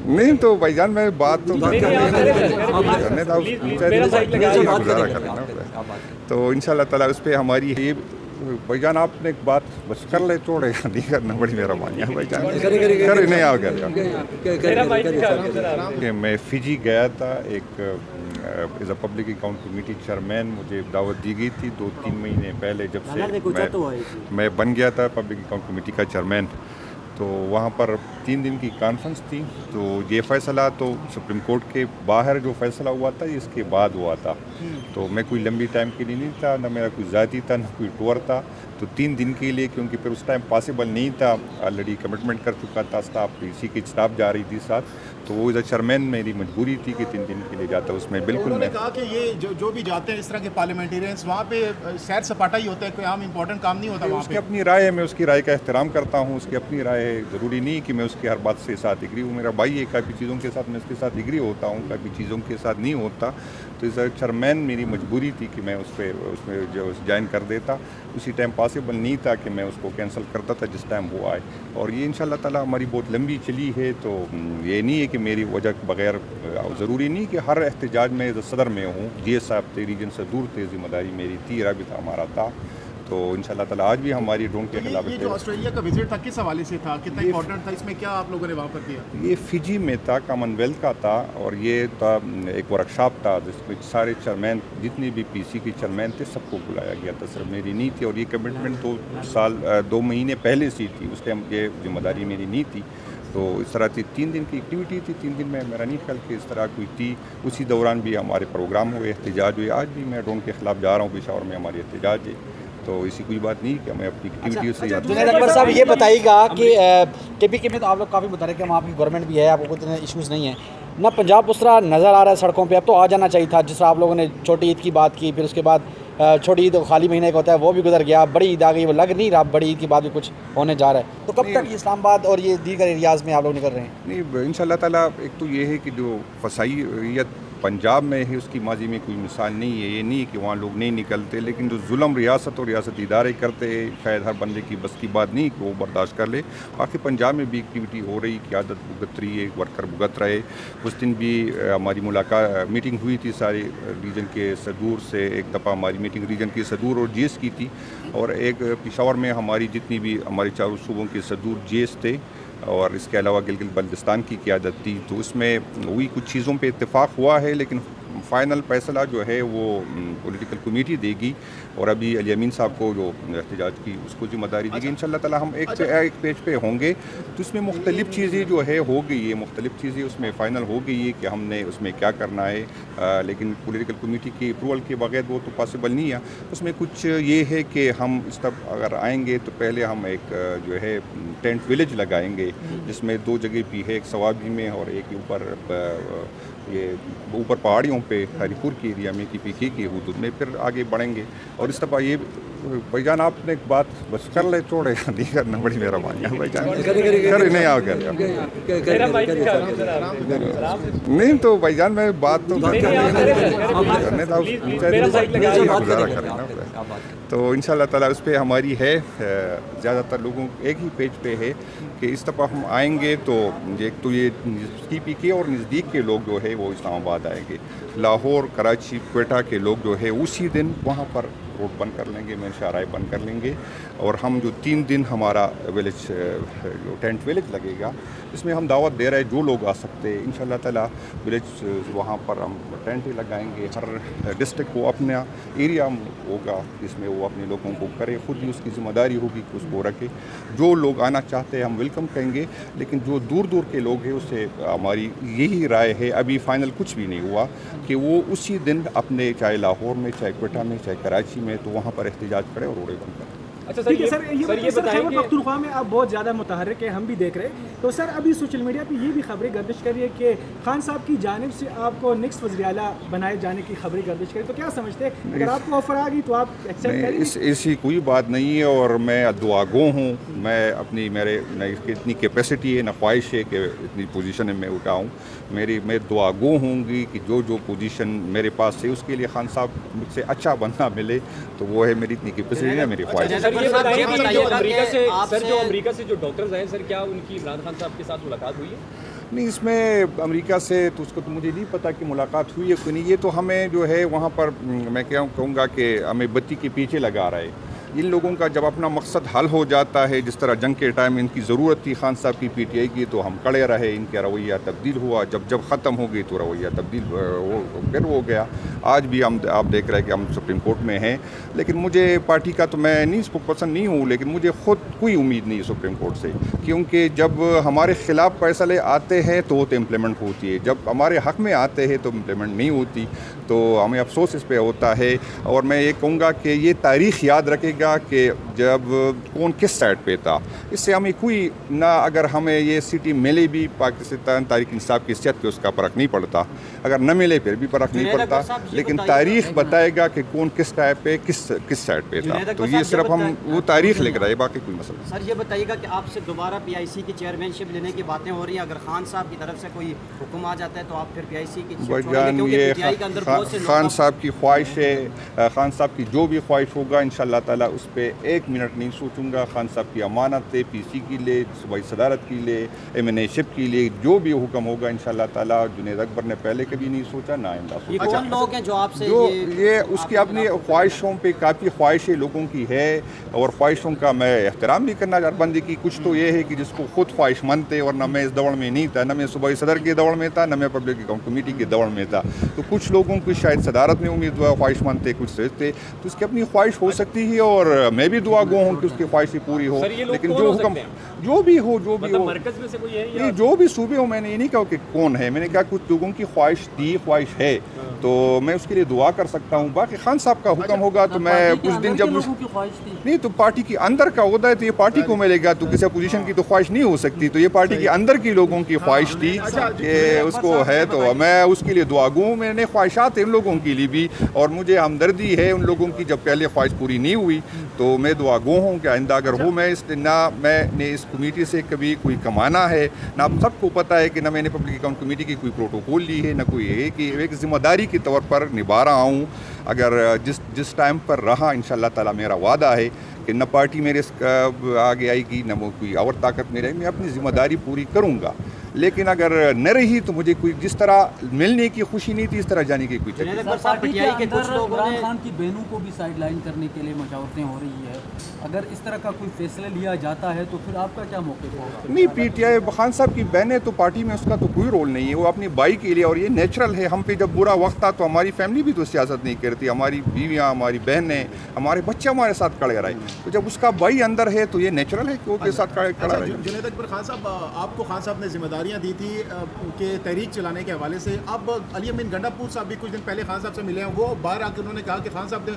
نہیں تو بھائی جان میں بات تو کرنے تھا تو ان شاء اللہ تعالیٰ اس پہ ہماری یہ بھائی جان آپ نے ایک بات بس کر لے چھوڑے گا نہیں کرنا بڑی مہربانی ہے بھائی جان کرے نہیں آ کہ میں فجی گیا تھا ایک as a public account committee chairman مجھے دعوت دی گئی تھی 2-3 مہینے پہلے جب سے میں بن گیا تھا پبلک اکاؤنٹ کمیٹی کا چیئرمین تو وہاں پر 3 دن کی کانفرنس تھی تو یہ فیصلہ تو سپریم کورٹ کے باہر جو فیصلہ ہوا تھا اس کے بعد ہوا تھا تو میں کوئی لمبی ٹائم کے لیے نہیں تھا نہ میرا کوئی ذاتی تھا نہ کوئی ٹور تھا تو 3 دن کے لیے کیونکہ پھر اس ٹائم پاسبل نہیں تھا آلریڈی کمٹمنٹ کر چکا تھا اسٹاف اسی کی اسٹاف جا رہی تھی ساتھ تو وہ ایز اے چیئرمین میری مجبوری تھی کہ 3 دن کے لیے جاتا اس میں بالکل میں کہا کہ یہ جو بھی جاتے ہیں اس طرح کے پارلیمنٹیرینس وہاں پہ سیر سپاٹا ہی ہوتا ہے کوئی عام امپورٹنٹ کام نہیں ہوتا وہاں اس کی اپنی رائے ہے میں اس کی رائے کا احترام کرتا ہوں اس کی اپنی رائے ہے ضروری نہیں کہ میں اس کی ہر بات سے ساتھ اگری ہوں میرا بھائی ہے کافی چیزوں کے ساتھ میں اس کے ساتھ اگری ہوتا ہوں کافی چیزوں کے ساتھ نہیں ہوتا تو اس چیئرمین میری مجبوری تھی کہ میں اس میں جو جوائن کر دیتا اسی ٹائم پاسبل نہیں تھا کہ میں اس کو کینسل کرتا تھا جس ٹائم وہ آئے اور یہ انشاءاللہ تعالی ہماری بہت لمبی چلی ہے تو یہ نہیں ہے کہ میری وجہ کے بغیر ضروری نہیں کہ ہر احتجاج میں صدر میں ہوں جی ایس صاحب تھے ریجن سے دور تھے ذمہ داری میری تھی رابطہ ہمارا تھا تو انشاءاللہ تعالی آج بھی ہماری ڈرون کے خلاف یہ جو آسٹریلیا کا وزٹ تھا کس حوالے سے تھا کتنا امپورٹنٹ تھا اس میں کیا آپ لوگوں نے وہاں پر کیا یہ فجی میں تھا کامن ویلتھ کا تھا اور یہ تھا ایک ورکشاپ تھا جس میں سارے چیئرمین جتنی بھی پی سی کے چیئرمین تھے سب کو بلایا گیا تھا صرف میری نہیں تھی اور یہ کمٹمنٹ 2 مہینے پہلے سے تھی اس ٹائم یہ ذمہ داری میری نہیں تھی تو اس طرح تھی 3 دن کی ایکٹیویٹی تھی 3 دن میں میرا نہیں خیال کہ اس طرح کوئی تھی اسی دوران بھی ہمارے پروگرام ہوئے احتجاج ہوئے آج بھی میں ڈرون کے خلاف جا رہا ہوں پشاور میں ہماری احتجاج ہے تو اسی کوئی بات نہیں کہ ہمیں اپنی ایکٹیویٹیوں سے جنید اکبر صاحب یہ بتائیے گا کہ کے پی کے میں تو آپ لوگ کافی بتا رہے کہ وہاں کی گورنمنٹ بھی ہے آپ کو اتنے ایشوز نہیں ہیں نہ پنجاب اس طرح نظر آ رہا ہے سڑکوں پہ اب تو آ جانا چاہیے تھا جس طرح آپ لوگوں نے چھوٹی عید کی بات کی پھر اس کے بعد چھوٹی عید خالی مہینے کا ہوتا ہے وہ بھی گزر گیا بڑی عید آ گئی وہ لگ نہیں رہا بڑی عید کے بعد بھی کچھ ہونے جا رہا ہے تو کب تک اسلام آباد اور یہ دیگر ایریاز میں آپ لوگ نکل رہے ہیں نہیں ان شاء اللہ تعالیٰ ایک تو یہ ہے کہ جو فسائیت پنجاب میں ہے اس کی ماضی میں کوئی مثال نہیں ہے یہ نہیں کہ وہاں لوگ نہیں نکلتے لیکن جو ظلم ریاست اور ریاستی ادارے کرتے ہیں شاید ہر بندے کی بس کی بات نہیں کہ وہ برداشت کر لے باقی پنجاب میں بھی ایکٹیویٹی ہو رہی قیادت بھگت رہی ہے ورکر بھگت رہے اس دن بھی ہماری ملاقات میٹنگ ہوئی تھی سارے ریجن کے صدور سے ایک دفعہ ہماری میٹنگ ریجن کے صدور اور جی ایس کی تھی اور ایک پشاور میں ہماری جتنی بھی ہمارے چاروں صوبوں کے صدور جی ایس تھے اور اس کے علاوہ گلگت بلتستان کی قیادت تھی تو اس میں وہی کچھ چیزوں پہ اتفاق ہوا ہے لیکن فائنل فیصلہ جو ہے وہ پولیٹیکل کمیٹی دے گی اور ابھی علی امین صاحب کو جو احتجاج کی اس کو ذمہ داری دی گئی انشاءاللہ تعالی ہم ایک پیج پہ ہوں گے تو اس میں مختلف چیزیں جو ہے ہو گئی ہے مختلف چیزیں اس میں فائنل ہو گئی ہے کہ ہم نے اس میں کیا کرنا ہے لیکن پولیٹیکل کمیٹی کی اپروول کے بغیر وہ تو پاسبل نہیں ہے اس میں کچھ یہ ہے کہ ہم اس طرح اگر آئیں گے تو پہلے ہم ایک جو ہے ٹینٹ ولیج لگائیں گے جس میں 2 جگہ بھی ہے ایک سوابی میں اور ایک اوپر پہاڑیوں پہ ہری پور کی ایریا میں کی پی کی حدود میں پھر آگے بڑھیں گے اور اس طرح یہ بھائی جان آپ نے ایک بات بس کر لے چھوڑے گا نہیں کرنا بڑی مہربانی ہے بھائی جان کرے نہیں آ گیا نہیں تو بھائی جان میں بات تو کرنے تھا تو ان شاء اللہ تعالیٰ اس پہ ہماری ہے زیادہ تر لوگوں ایک ہی پیج پہ ہے کہ اس دفعہ ہم آئیں گے تو ایک تو یہ کی پی کے اور نزدیک کے لوگ جو ہے وہ اسلام آباد آئیں گے لاہور کراچی کوئٹہ کے لوگ جو ہے اسی دن وہاں پر روڈ بند کر لیں گے میں شاہراہ بند کر لیں گے اور ہم جو 3 دن ہمارا ولیج جو ٹینٹ ولیج لگے گا اس میں ہم دعوت دے رہے ہیں جو لوگ آ سکتے ہیں ان شاء اللہ تعالیٰ ولیج وہاں پر ہم ٹینٹ لگائیں گے ہر ڈسٹرکٹ کو اپنا ایریا ہوگا جس میں وہ اپنے لوگوں کو کرے خود ہی اس کی ذمہ داری ہوگی کہ اس کو رکھے جو لوگ آنا چاہتے ہیں ہم ویلکم کہیں گے لیکن جو دور دور کے لوگ ہیں اس سے ہماری یہی رائے ہے ابھی فائنل کچھ بھی نہیں ہوا کہ وہ اسی دن اپنے چاہے لاہور میں چاہے کوئٹہ میں چاہے کراچی میں تو وہاں پر احتجاج کرے اور روڈیں بند کریں اچھا سر یہ خیبر پختونخوا میں آپ بہت زیادہ متحرک ہیں ہم بھی دیکھ رہے ہیں تو سر ابھی سوشل میڈیا پہ یہ بھی خبریں گردش کر رہی ہے کہ خان صاحب کی جانب سے آپ کو نیکسٹ وزیر اعلیٰ بنائے جانے کی خبریں گردش کر رہی تو کیا سمجھتے ہیں اگر آپ کو آفر آ گئی تو آپ ایکسیپٹ کریں گے ایسی کوئی بات نہیں ہے اور میں دعا گو ہوں میں اپنی میرے اتنی کیپیسٹی ہے نہ خواہش ہے کہ اتنی پوزیشن میں اٹھاؤں میں دعا گو ہوں گی کہ جو پوزیشن میرے پاس ہے اس کے لیے خان صاحب مجھ سے اچھا بندہ ملے تو وہ ہے میری اتنی کیپیسٹی ہے میری خواہش امریکہ سے جو ڈاکٹرز ہیں سر کیا ان کی عمران خان صاحب کے ساتھ ملاقات ہوئی ہے نہیں اس میں امریکہ سے تو اس کو تو مجھے نہیں پتا کہ ملاقات ہوئی ہے کہ نہیں. یہ تو ہمیں جو ہے وہاں پر میں کہوں گا کہ ہمیں بتی کے پیچھے لگا رہا ہے. ان لوگوں کا جب اپنا مقصد حل ہو جاتا ہے, جس طرح جنگ کے ٹائم ان کی ضرورت تھی خان صاحب کی پی ٹی آئی کی, تو ہم کڑے رہے, ان کا رویہ تبدیل ہوا. جب ختم ہو گئی تو رویہ تبدیل پھر ہو گیا. آج بھی آپ دیکھ رہے ہیں کہ ہم سپریم کورٹ میں ہیں, لیکن مجھے پارٹی کا تو میں نہیں اسپوک پرسن نہیں ہوں, لیکن مجھے خود کوئی امید نہیں ہے سپریم کورٹ سے, کیونکہ جب ہمارے خلاف فیصلے آتے ہیں تو وہ تو امپلیمنٹ ہوتی ہے, جب ہمارے حق میں آتے ہیں تو امپلیمنٹ نہیں ہوتی. تو ہمیں افسوس اس پہ ہوتا ہے. اور میں یہ کہوں گا کہ یہ تاریخ یاد رکھے گا کہ جب کون کس سائڈ پہ تھا. اس سے ہمیں کوئی نہ, اگر ہمیں یہ سٹی ملے بھی پاکستان تحریک انصاف کی صحت پہ اس کا فرق نہیں پڑتا, اگر نہ ملے پھر بھی فرق نہیں پڑتا, لیکن تاریخ بتائے گا کہ کون کس ٹائپ پہ کس سائڈ پہ تھا. تو یہ صرف ہم وہ تاریخ لکھ رہے ہیں, باقی کوئی مسئلہ نہیں. سر یہ بتائیے گا کہ آپ سے دوبارہ پی آئی سی کی چیئرمین شپ لینے کی باتیں ہو رہی ہیں, اگر خان صاحب کی طرف سے کوئی حکم آ جاتا ہے تو آپ پھر پی آئی سی کی بجان یہ خان صاحب کی خواہش ہے, خان صاحب کی جو بھی خواہش ہوگا انشاءاللہ تعالیٰ اس پہ ایک منٹ نہیں سوچوں گا. خان صاحب کی امانت ہے, پی سی کے لیے, صوبائی صدارت کے لیے, ایم این اے شپ کے لیے, جو بھی حکم ہوگا انشاءاللہ تعالیٰ. جنید اکبر نے پہلے کبھی نہیں سوچا, نہ آئندہ سوچا. یہ کون لوگ ہیں جو آپ سے یہ اس کی اپنی خواہشوں پہ کافی خواہشیں لوگوں کی ہے, اور خواہشوں کا میں احترام بھی کرنا ہر بندے کی. کچھ تو یہ ہے کہ جس کو خود خواہش مند تھے, ورنہ میں اس دوڑ میں نہیں تھا, نہ میں صوبائی صدر کے دوڑ میں تھا, نہ میں پبلک اکاؤنٹ کمیٹی کے دوڑ میں تھا. تو کچھ لوگوں کو شاید صدارت میں امید خواہش مند تھے, کچھ سے تھے, تو اس کی اپنی خواہش ہو سکتی ہے, اور میں بھی دعا گو ہوں کہ اس کی خواہشیں پوری ہو. لیکن جو حکم جو بھی ہو مرکز میں سے کوئی ہے نہیں, جو بھی صوبے ہو, میں نے یہ نہیں کہا کہ کون ہے, میں نے کہا کچھ لوگوں کی خواہش تھی, خواہش ہے, تو میں اس کے لیے دعا کر سکتا ہوں. باقی خان صاحب کا حکم ہوگا تو میں اس دن جب نہیں, تو پارٹی کے اندر کا عہدہ ہے تو یہ پارٹی کو ملے گا, تو کسی اپوزیشن کی تو خواہش نہیں ہو سکتی. تو یہ پارٹی کے اندر کی لوگوں کی خواہش تھی کہ اس کو ہے, تو میں اس کے لیے دعا گو. میں نے خواہشات ان لوگوں کے لیے بھی, اور مجھے ہمدردی ہے ان لوگوں کی جب پہلے خواہش پوری نہیں ہوئی, تو میں دعا گو ہوں کہ آئندہ اگر ہو, میں نہ میں نے اس کمیٹی سے کبھی کوئی کمانا ہے, نہ آپ سب کو پتہ ہے کہ نہ میں نے پبلک اکاؤنٹ کمیٹی کی کوئی پروٹوکول لی ہے, نہ کوئی ہے کہ ایک ذمہ داری کے طور پر نبھا رہا ہوں. اگر جس ٹائم پر رہا انشاءاللہ تعالیٰ میرا وعدہ ہے کہ نہ پارٹی میرے آگے آئے گی, نہ وہ کوئی اور طاقت میرے, میں اپنی ذمہ داری پوری کروں گا. لیکن اگر نہ رہی تو مجھے کوئی جس طرح ملنے کی خوشی نہیں تھی, اس طرح جانے کی کوئی تکلیف. پارٹی کے اندر عمران خان کی بہنوں کو بھی سائڈ لائن کرنے کے لیے مشاورتیں ہو رہی ہے, اگر اس طرح کا کوئی فیصلہ لیا جاتا ہے تو پھر آپ کا کیا موقف ہوگا؟ نہیں, پی ٹی آئی خان صاحب کی بہنیں تو پارٹی میں اس کا تو کوئی رول نہیں ہے, وہ اپنی بائی کے لیے, اور یہ نیچرل ہے. ہم پہ جب برا وقت تھا تو ہماری فیملی بھی تو سیاست نہیں کرتی, ہماری بیویاں, ہماری بہنیں, ہمارے بچے ہمارے ساتھ کھڑے رہے. تو جب اس کا بائی اندر ہے تو یہ نیچرل ہے کہ وہ کے ساتھ کھڑا رہے. جنید اکبر خان صاحب, آپ کو خان صاحب نے ذمہ داریاں دی تھی کہ تحریک چلانے کے حوالے سے. اب علی امین گنڈا پور صاحب بھی کچھ دن پہلے خان صاحب سے ملے ہیں, وہ باہر آ کے انہوں نے کہا کہ خان صاحب نے